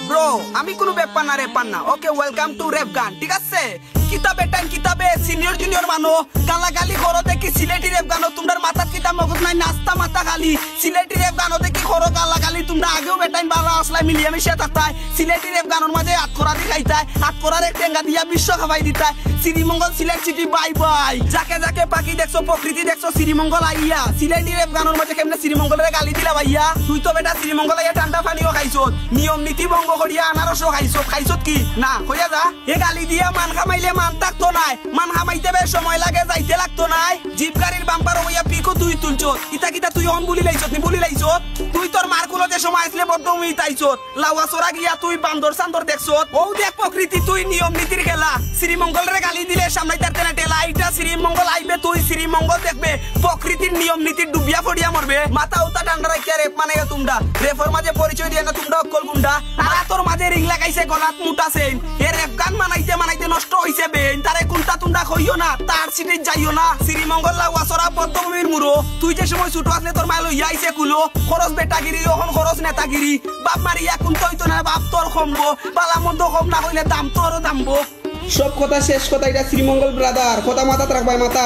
bro আমি কোনো ব্যাপার না ওকে ওয়েলকাম টু রেপ গান ঠিক আছে কিতাবে সিনিয়র জুনিয়র মানো গালাগালি করো দেখি সিলেটি রেপ গানো তোমার মাথা কিতাব মগজ নাই নাস্তা মাথা খালি সিলেটি রেপ গানো দেখি করো গালাগালি তোমরা আগেও বেটাইন বালা আসলাই মিলিয়ে মিশিয়ে থাকতাই সিলেটি রেপ গানোর মাঝে আটকরা দি খাইতাই আটকরার এক টেঙ্গা দিয়া বিশ্ব খাবাই দিতাই শ্রীমঙ্গল সিলেট সিটি বাই বাই যাকে যাকে পাখি দেখছো প্রকৃতি দেখছো শ্রীমঙ্গল আইয়া সিলেটি রেপ গানোর মাঝে কেমনে শ্রীমঙ্গলের গালি দিলা ভাইয়া তুই তো বেটা শ্রীমঙ্গল আইয়া ঠান্ডা পানিও খাইছত নিয়ম নীতি ভঙ্গ করিয়া আনারসও খাইছত কি না হইয়া যা এ গালি দিয়া মান খামাইলে মান থাকতো নাই মান খামাইতে বেশ সময় লাগে যাইতে লাগতো নাই জিপ গাড়ির বাম্পার হইয়া পিকো তুই তুলছত কিতা তুই অন বুলি লাইছত তুই তোর মারকুলো যে সময় আসলে বদ্ধমি তাইছত লাউয়া চোরা গিয়া তুই বান্দর সান্দর দেখছত ও দেখ প্রকৃতি তুই নিয়ম নীতির খেলা শ্রীমঙ্গল রে গালি দিলে সামলাই তার তেনা টেলা আইটা শ্রীমঙ্গল আইবে তুই শ্রীমঙ্গল দেখবে প্রকৃতির নিয়ম নীতির ডুবিয়া পড়িয়া মরবে মাথা উতা ডান্ডা রাখিয়া রেপ মানে তোমরা রেফর মাঝে পরিচয় দিয়ে না তোমরা অকল গুন্ডা তারা তোর মাঝে রিং লাগাইছে গলাত মুটাছেন এ রেপ গান মানাইতে নষ্ট হইছে বেন তারে কোনটা তোমরা কইও না তার সিটে যাইও না শ্রীমঙ্গল লাউয়া চোরা বদ্ধমির মুরো তুই যে সময় ছোট আসলে তোর মাইলো ইয়াইছে কুলো খরচ বেটাগিরি ওখন খরচ নেতাগিরি বাপ মারিয়া কোন তৈতো না বাপ তোর কমবো বালা মন্দ কম না হইলে দাম তোরও দামবো সব কথা শেষ কথা এটা শ্রীমঙ্গল ব্রাদার কথা মাথাত রাখবাই মাথা